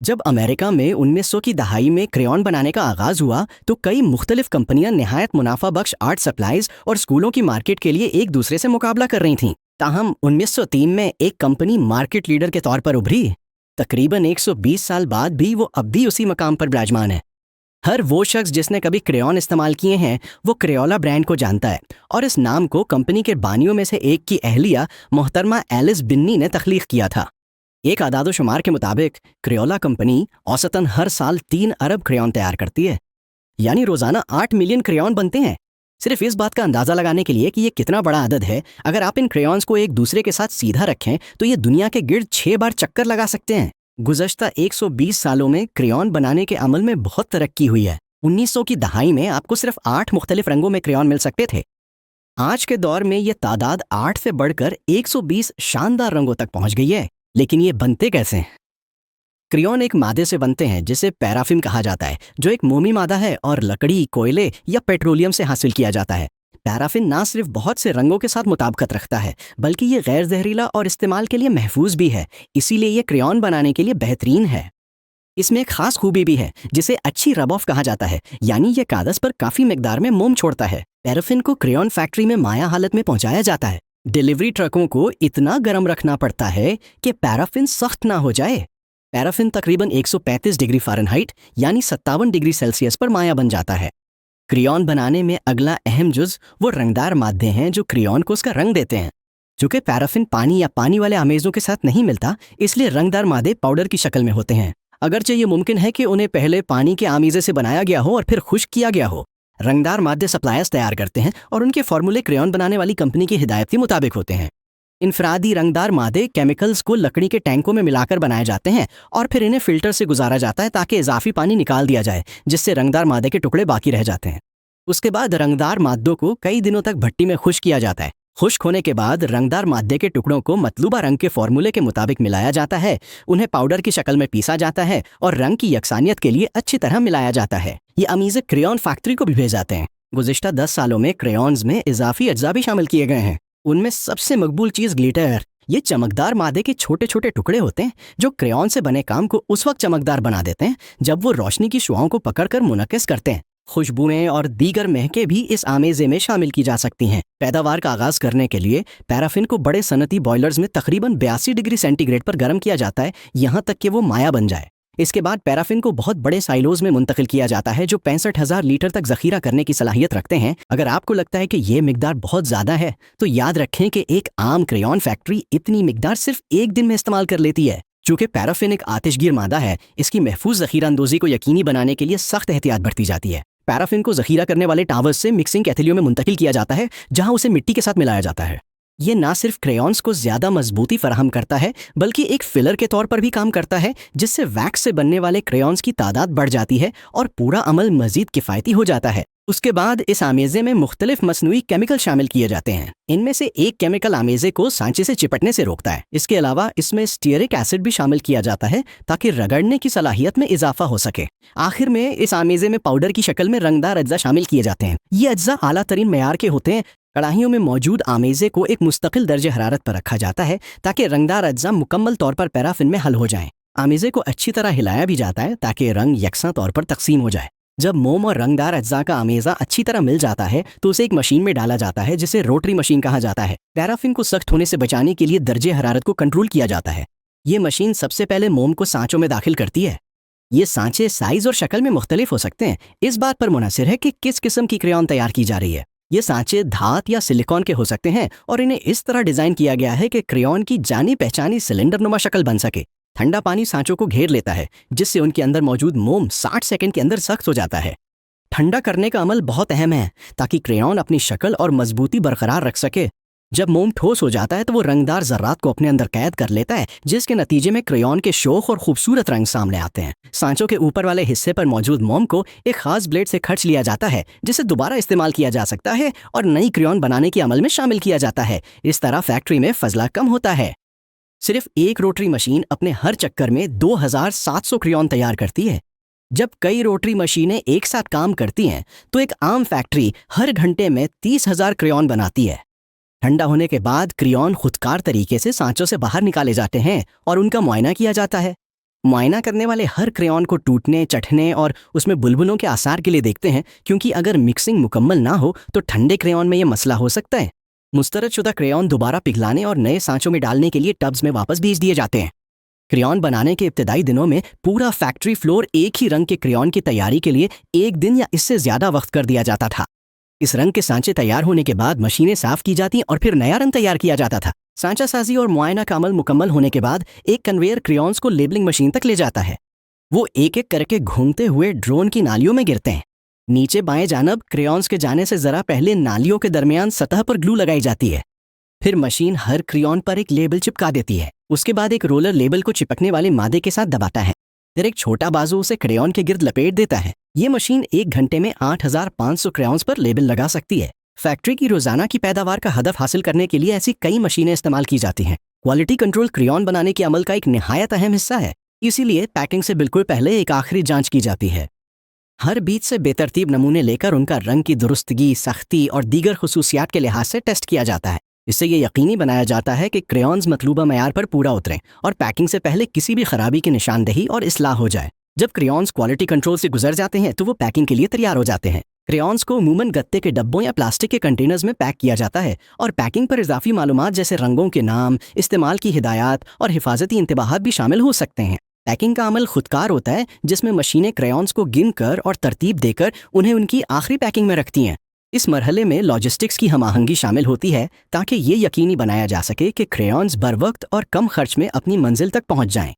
जब अमेरिका में 1900 की दहाई में क्रेयॉन बनाने का आगाज हुआ तो कई मुख्तलिफ कंपनियां निहायत मुनाफा बख्श आर्ट सप्लाईज और स्कूलों की मार्केट के लिए एक दूसरे से मुकाबला कर रही थीं। ताहम 1903 में एक कंपनी मार्केट लीडर के तौर पर उभरी। तकरीबन 120 साल बाद भी वो अब भी उसी मकाम पर विराजमान है। हर वो शख्स जिसने कभी क्रेयॉन इस्तेमाल किए हैं वो क्रेयोला ब्रांड को जानता है, और इस नाम को कंपनी के बानियों में से एक की अहलिया मोहतरमा एलिस बिन्नी ने तख्लीक किया था। एक आदादोशुमार के मुताबिक क्रेयोला कंपनी औसतन हर साल 3 अरब क्रेयॉन तैयार करती है, यानी रोजाना 8 मिलियन क्रेयॉन बनते हैं। सिर्फ इस बात का अंदाजा लगाने के लिए कि ये कितना बड़ा अदद है, अगर आप इन क्रेयॉन्स को एक दूसरे के साथ सीधा रखें तो ये दुनिया के गिर्द 6 बार चक्कर लगा सकते हैं। गुज़श्ता 120 सालों में क्रेयॉन बनाने के अमल में बहुत तरक्की हुई है। 1900 की दहाई में आपको सिर्फ 8 मुख्तलिफ रंगों में क्रेयॉन मिल सकते थे। आज के दौर में ये तादाद 8 से बढ़कर 120 शानदार रंगों तक पहुंच गई है। लेकिन ये बनते कैसे हैं? क्रेयॉन एक मादे से बनते हैं जिसे पैराफिन कहा जाता है, जो एक मोमी मादा है और लकड़ी, कोयले या पेट्रोलियम से हासिल किया जाता है। पैराफिन ना सिर्फ बहुत से रंगों के साथ मुताबिकत रखता है, बल्कि ये गैर जहरीला और इस्तेमाल के लिए महफूज भी है। इसीलिए ये क्रेयॉन बनाने के लिए बेहतरीन है। इसमें एक खास खूबी भी है जिसे अच्छी रब ऑफ कहा जाता है, यानी ये कागज पर काफी मिकदार में मोम छोड़ता है। पैराफिन को क्रेयॉन फैक्ट्री में माया हालत में पहुंचाया जाता है। डिलीवरी ट्रकों को इतना गर्म रखना पड़ता है कि पैराफिन सख्त ना हो जाए। पैराफिन तकरीबन 135 डिग्री फ़ारेनहाइट यानी 57 डिग्री सेल्सियस पर माया बन जाता है। क्रेयॉन बनाने में अगला अहम जुज वो रंगदार मादे हैं जो क्रेयॉन को उसका रंग देते हैं। चूंकि पैराफिन पानी या पानी वाले आमेजों के साथ नहीं मिलता, इसलिए रंगदार मादे पाउडर की शक्ल में होते हैं। अगरचे ये मुमकिन है कि उन्हें पहले पानी के आमीजे से बनाया गया हो और फिर खुश्क किया गया हो। रंगदार मादे सप्लायर्स तैयार करते हैं और उनके फार्मूले क्रेयॉन बनाने वाली कंपनी की हिदायत के मुताबिक होते हैं। इनफरादी रंगदार मादे केमिकल्स को लकड़ी के टैंकों में मिलाकर बनाए जाते हैं और फिर इन्हें फिल्टर से गुजारा जाता है ताकि इजाफी पानी निकाल दिया जाए, जिससे रंगदार मादे के टुकड़े बाकी रह जाते हैं। उसके बाद रंगदार मादों को कई दिनों तक भट्टी में खुश्क किया जाता है। खुश्क होने के बाद रंगदार मादे के टुकड़ों को मतलूबा रंग के फार्मूले के मुताबिक मिलाया जाता है। उन्हें पाउडर की शक्ल में पीसा जाता है और रंग की यकसानियत के लिए अच्छी तरह मिलाया जाता है। ये अमीज़े क्रेयॉन फैक्ट्री को भी भेज जाते हैं। गुज़िश्ता 10 सालों में क्रेयॉन्स में इजाफी अज्जा भी शामिल किए गए हैं। उनमें सबसे मकबूल चीज़ ग्लिटर। ये चमकदार मादे के छोटे छोटे टुकड़े होते हैं जो क्रेयॉन से बने काम को उस वक्त चमकदार बना देते हैं जब वो रोशनी की शुआओं को पकड़कर मुनक्किस करते हैं। खुशबुएं और दीगर महकें भी इस आमेजे में शामिल की जा सकती हैं। पैदावार का आगाज करने के लिए पैराफिन को बड़े सनती बॉयलर्स में तकरीबन 82 डिग्री सेंटीग्रेड पर गर्म किया जाता है, यहाँ तक कि वो माया बन जाए। इसके बाद पैराफिन को बहुत बड़े साइलोज में मुंतकिल किया जाता है जो 65,000 लीटर तक जखीरा करने की सलाहियत रखते हैं। अगर आपको लगता है कि ये मिकदार बहुत ज़्यादा है तो याद रखें कि एक आम क्रेयॉन फैक्ट्री इतनी मिकदार सिर्फ एक दिन में इस्तेमाल कर लेती है। चूँकि पैराफिन एक आतिशगीर मादा है, इसकी महफूज जखीरा अंदोजी को यकीनी बनाने के लिए सख्त एहतियात बरती जाती है। पैराफिन को जखीरा करने वाले टावर्स से मिक्सिंग कैथलियों में मुंतकिल किया जाता है, जहां उसे मिट्टी के साथ मिलाया जाता है। ये ना सिर्फ क्रेयॉन्स को ज्यादा मजबूती फराहम करता है, बल्कि एक फिलर के तौर पर भी काम करता है, जिससे वैक्स से बनने वाले क्रेयॉन्स की तादाद बढ़ जाती है और पूरा अमल मजीद किफ़ायती हो जाता है। उसके बाद इस आमेजे में मुख्तलिफ मसनूई केमिकल शामिल किए जाते हैं। इनमें से एक केमिकल आमेजे को सांचे से चिपटने से रोकता है। इसके अलावा इसमें स्टीयरिक एसिड भी शामिल किया जाता है ताकि रगड़ने की सलाहियत में इजाफा हो सके। आखिर में इस आमेजे में पाउडर की शक्ल में रंगदार अज्जा शामिल किए जाते हैं। ये अज्जा आला तरीन मेयार के होते हैं। कड़ाहियों में मौजूद आमेजे को एक मुस्तकिल दर्जे हरारत पर रखा जाता है ताकि रंगदार अज्जा मुकम्मल तौर पर पैराफिन में हल हो जाएं। आमेजे को अच्छी तरह हिलाया भी जाता है ताकि रंग यकसा तौर पर तकसीम हो जाए। जब मोम और रंगदार अज्जा का आमेजा अच्छी तरह मिल जाता है तो उसे एक मशीन में डाला जाता है जिसे रोटरी मशीन कहा जाता है। पैराफिन को सख्त होने से बचाने के लिए दर्जे हरारत को कंट्रोल किया जाता है। ये मशीन सबसे पहले मोम को सांचों में दाखिल करती है। ये सांचे साइज और शक्ल में मुख्तलिफ हो सकते हैं, इस बात पर मुनहसिर है कि किस किस्म की क्रेयॉन तैयार की जा रही है। ये सांचे धात या सिलिकॉन के हो सकते हैं और इन्हें इस तरह डिजाइन किया गया है कि क्रेयॉन की जानी पहचानी सिलेंडर नुमा शक्ल बन सके। ठंडा पानी सांचों को घेर लेता है, जिससे उनके अंदर मौजूद मोम 60 सेकंड के अंदर सख्त हो जाता है। ठंडा करने का अमल बहुत अहम है ताकि क्रेयॉन अपनी शक्ल और मजबूती बरकरार रख सके। जब मोम ठोस हो जाता है तो वो रंगदार जर्रात को अपने अंदर कैद कर लेता है, जिसके नतीजे में क्रेयॉन के शोख और खूबसूरत रंग सामने आते हैं। सांचों के ऊपर वाले हिस्से पर मौजूद मोम को एक खास ब्लेड से खर्च लिया जाता है, जिसे दोबारा इस्तेमाल किया जा सकता है और नई क्रेयॉन बनाने के अमल में शामिल किया जाता है। इस तरह फैक्ट्री में फजला कम होता है। सिर्फ एक रोटरी मशीन अपने हर चक्कर में 2700 क्रेयॉन तैयार करती है। जब कई रोटरी मशीनें एक साथ काम करती हैं तो एक आम फैक्ट्री हर घंटे में 30,000 क्रेयॉन बनाती है। ठंडा होने के बाद क्रेयॉन खुदकार तरीके से सांचों से बाहर निकाले जाते हैं और उनका मुआयना किया जाता है। मुआयना करने वाले हर क्रेयॉन को टूटने, चटने और उसमें बुलबुलों के आसार के लिए देखते हैं, क्योंकि अगर मिक्सिंग मुकम्मल ना हो तो ठंडे क्रेयॉन में ये मसला हो सकता है। मुस्तरदशुदा क्रेयॉन दोबारा पिघलाने और नए सांचों में डालने के लिए टब्स में वापस भेज दिए जाते हैं। क्रेयॉन बनाने के इब्तदाई दिनों में पूरा फैक्ट्री फ्लोर एक ही रंग के क्रेयॉन की तैयारी के लिए 1 दिन या इससे ज्यादा वक्त कर दिया जाता था। इस रंग के सांचे तैयार होने के बाद मशीनें साफ की जाती और फिर नया रंग तैयार किया जाता था। सांचा साजी और मुआयना का अमल मुकम्मल होने के बाद एक कन्वेयर क्रेयॉन्स को लेबलिंग मशीन तक ले जाता है। वो एक एक करके घूमते हुए ड्रोन की नालियों में गिरते हैं। नीचे बाएं जानब क्रेयॉन्स के जाने से जरा पहले नालियों के दरमियान सतह पर ग्लू लगाई जाती है। फिर मशीन हर क्रेयॉन पर एक लेबल चिपका देती है। उसके बाद एक रोलर लेबल को चिपकने वाले मादे के साथ दबाता है। फिर एक छोटा बाजू उसे क्रेयॉन के गिर्द लपेट देता है। ये मशीन 1 घंटे में 8500 क्रेयॉन्स पर लेबल लगा सकती है। फैक्ट्री की रोजाना की पैदावार का हदफ हासिल करने के लिए ऐसी कई मशीनें इस्तेमाल की जाती हैं। क्वालिटी कंट्रोल क्रेयॉन बनाने के अमल का एक निहायत अहम हिस्सा है, इसीलिए पैकिंग से बिल्कुल पहले एक आखिरी जांच की जाती है। हर बीज से बेतरतीब नमूने लेकर उनका रंग की दुरुस्तगी, सख्ती और दीगर खुसूसियात के लिहाज से टेस्ट किया जाता है। इससे ये यकीनी बनाया जाता है कि क्रेयॉन्स मतलूबा मयार पर पूरा उतरें और पैकिंग से पहले किसी भी खराबी की निशानदेही और इस्लाह हो जाए। जब क्रेयॉन्स क्वालिटी कंट्रोल से गुजर जाते हैं तो वो पैकिंग के लिए तैयार हो जाते हैं। क्रेयॉन्स को अमूमन गत्ते के डब्बों या प्लास्टिक के कंटेनर्स में पैक किया जाता है और पैकिंग पर इजाफी मालूमात जैसे रंगों के नाम, इस्तेमाल की हिदायत और हिफाजती इंतबाहात भी शामिल हो सकते हैं। पैकिंग का अमल खुदकार होता है, जिसमें मशीनें क्रेयॉन्स को गिन कर और तरतीब देकर उन्हें उनकी आखिरी पैकिंग में रखती हैं। इस मरहले में लॉजिस्टिक्स की हमाहंगी शामिल होती है ताकि ये यकीनी बनाया जा सके कि क्रेयॉन्स बर वक्त और कम खर्च में अपनी मंजिल तक पहुंच जाएं।